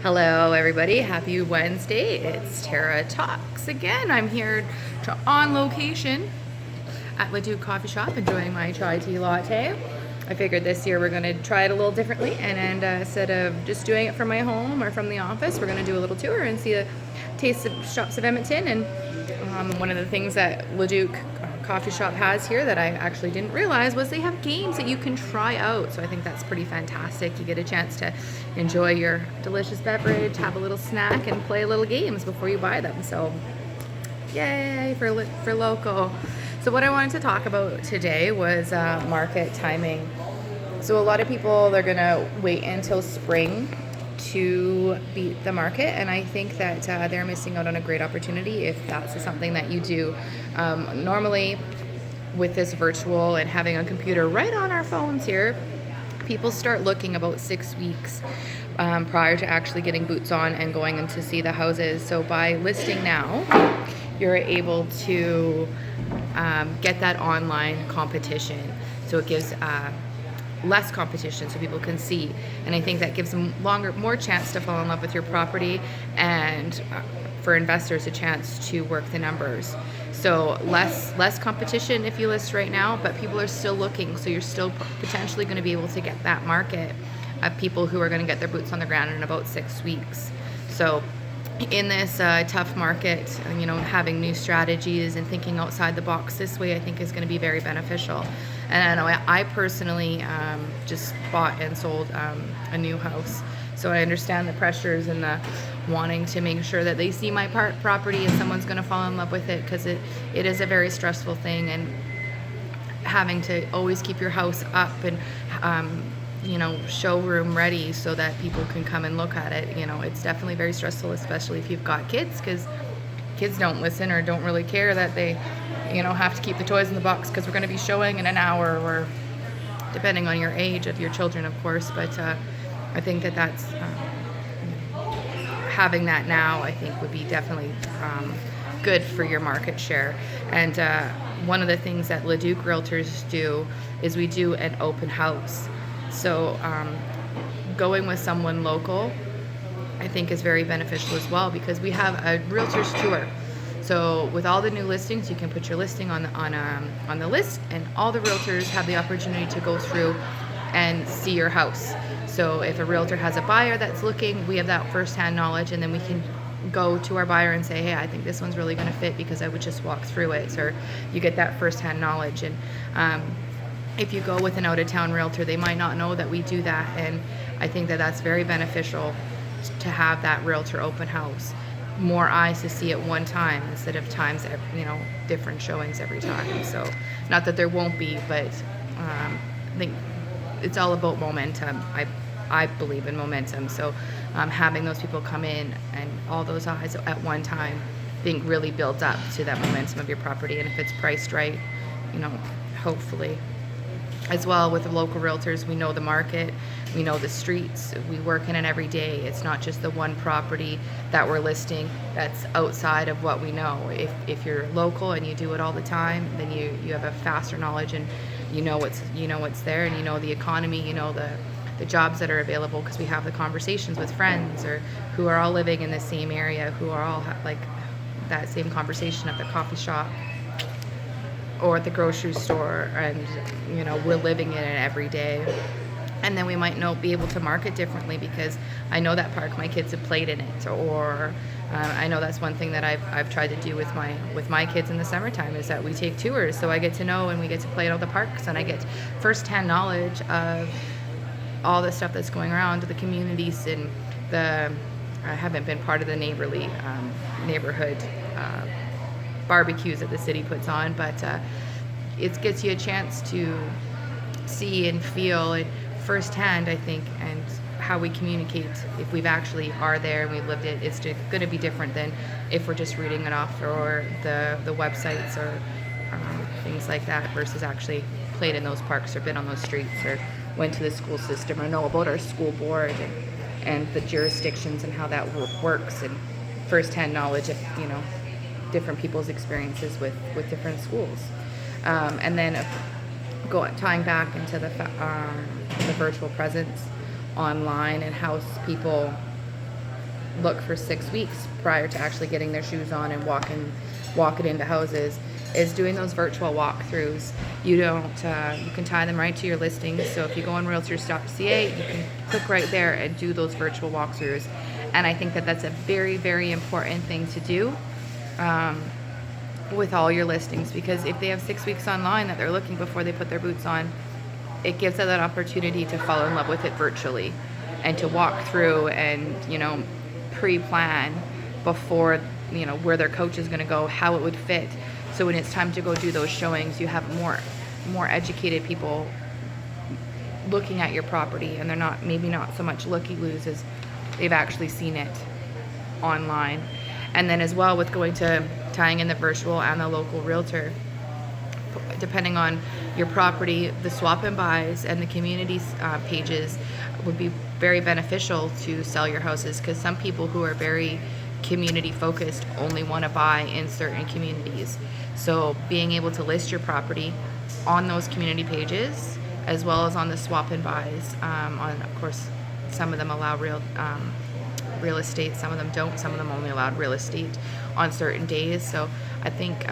Hello everybody, happy Wednesday. It's Tara Talks again. I'm here on location at Leduc Coffee Shop enjoying my chai tea latte. I figured this year we're going to try it a little differently, and instead of just doing it from my home or from the office, we're going to do a little tour and see the taste of shops of Edmonton. And one of the things that Leduc Coffee Shop has here that I actually didn't realize was they have games that you can try out. So I think that's pretty fantastic. You get a chance to enjoy your delicious beverage, have a little snack, and play little games before you buy them. So yay for local. So what I wanted to talk about today was market timing. So a lot of people, they're gonna wait until spring to beat the market, and I think that they're missing out on a great opportunity if that's something that you do. Normally with this virtual and having a computer right on our phones here, people start looking about 6 weeks prior to actually getting boots on and going in to see the houses. So by listing now, you're able to get that online competition. So it gives less competition so people can see, and I think that gives them more chance to fall in love with your property, and for investors a chance to work the numbers. So less competition if you list right now, but people are still looking, so you're still potentially going to be able to get that market of people who are going to get their boots on the ground in about 6 weeks. So in this tough market, having new strategies and thinking outside the box this way, I think is going to be very beneficial. And I know I personally just bought and sold a new house, so I understand the pressures and the wanting to make sure that they see my property and someone's going to fall in love with it, because it is a very stressful thing, and having to always keep your house up and showroom ready so that people can come and look at it. It's definitely very stressful, especially if you've got kids, because kids don't listen or don't really care that they have to keep the toys in the box because we're going to be showing in an hour, or depending on your age of your children, of course. But I think that's having that now, I think, would be definitely good for your market share. And one of the things that Leduc Realtors do is we do an open house. So going with someone local, I think, is very beneficial as well, because we have a realtor's tour. So with all the new listings, you can put your listing on the list, and all the realtors have the opportunity to go through and see your house. So if a realtor has a buyer that's looking, we have that first-hand knowledge, and then we can go to our buyer and say, hey, I think this one's really going to fit because I would just walk through it. Or you get that first-hand knowledge. And if you go with an out-of-town realtor, they might not know that we do that, and I think that that's very beneficial to have that realtor open house. More eyes to see at one time instead of different showings every time. So not that there won't be, but I think it's all about momentum. I believe in momentum. So having those people come in and all those eyes at one time, I think really builds up to that momentum of your property. And if it's priced right, hopefully. As well, with the local realtors, we know the market, we know the streets, we work in it every day. It's not just the one property that we're listing that's outside of what we know. If you're local and you do it all the time, then you have a faster knowledge, and you know what's there, and you know the economy, the jobs that are available, because we have the conversations with friends or who are all living in the same area, who are all like that same conversation at the coffee shop or at the grocery store, and we're living in it every day. And then we might be able to market differently, because I know that park, my kids have played in it, or I know that's one thing that I've tried to do with my kids in the summertime, is that we take tours, so I get to know and we get to play at all the parks, and I get first-hand knowledge of all the stuff that's going around the communities. And I haven't been part of the neighborhood barbecues that the city puts on, but it gets you a chance to see and feel it firsthand, I think, and how we communicate if we've actually are there and we've lived it. It's going to be different than if we're just reading it off, or the websites, or things like that, versus actually played in those parks or been on those streets or went to the school system or know about our school board and the jurisdictions and how that works, and firsthand knowledge of different people's experiences with different schools. And then tying back into the virtual presence, online and house people look for 6 weeks prior to actually getting their shoes on and walking into houses, is doing those virtual walkthroughs. You can tie them right to your listings. So if you go on realtors.ca, you can click right there and do those virtual walkthroughs. And I think that that's a very, very important thing to do with all your listings, because if they have 6 weeks online that they're looking before they put their boots on, it gives them that opportunity to fall in love with it virtually and to walk through and, pre-plan before, where their coach is going to go, how it would fit. So when it's time to go do those showings, you have more educated people looking at your property, and they're maybe not so much looky-loos as they've actually seen it online. And then as well, with tying in the virtual and the local realtor, depending on your property, the swap and buys and the community pages would be very beneficial to sell your houses, because some people who are very community focused only want to buy in certain communities. So being able to list your property on those community pages as well as on the swap and buys, of course, some of them allow real estate, some of them don't, some of them only allowed real estate on certain days. So I think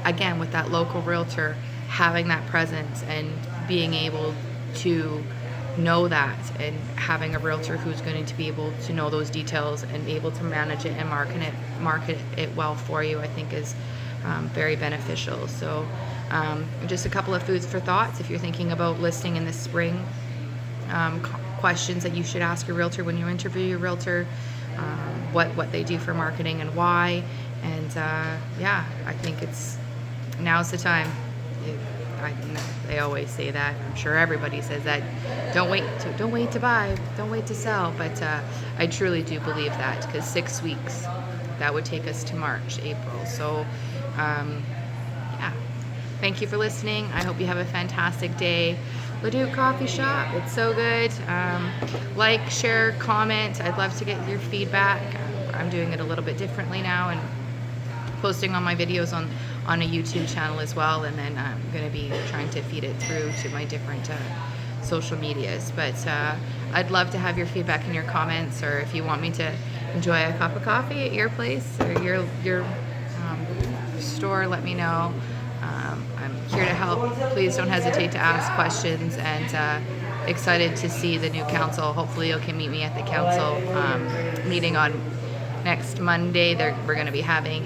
again, with that local realtor, having that presence and being able to know that, and having a realtor who's going to be able to know those details and able to manage it and market it well for you, I think is very beneficial. So just a couple of foods for thoughts if you're thinking about listing in the spring. Questions that you should ask your realtor when you interview your realtor, what they do for marketing and why. And I think now's the time. They always say that. I'm sure everybody says that. Don't wait to buy. Don't wait to sell. But I truly do believe that, because 6 weeks, that would take us to March, April. So, thank you for listening. I hope you have a fantastic day. Leduc Coffee Shop, it's so good. Like, share, comment. I'd love to get your feedback. I'm doing it a little bit differently now, and posting all my videos on a YouTube channel as well, and then I'm going to be trying to feed it through to my different social medias. But I'd love to have your feedback and your comments, or if you want me to enjoy a cup of coffee at your place or your store, let me know. I'm here to help. Please don't hesitate to ask questions, and excited to see the new council. Hopefully you can meet me at the council meeting on next Monday. We're going to be having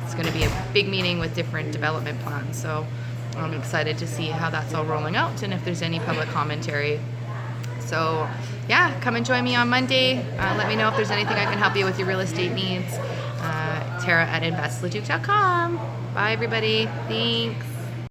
it's going to be a big meeting with different development plans. So I'm excited to see how that's all rolling out, and if there's any public commentary. So come and join me on Monday. Let me know if there's anything I can help you with your real estate needs. Tara at investleduc.com. Bye, everybody. Thanks.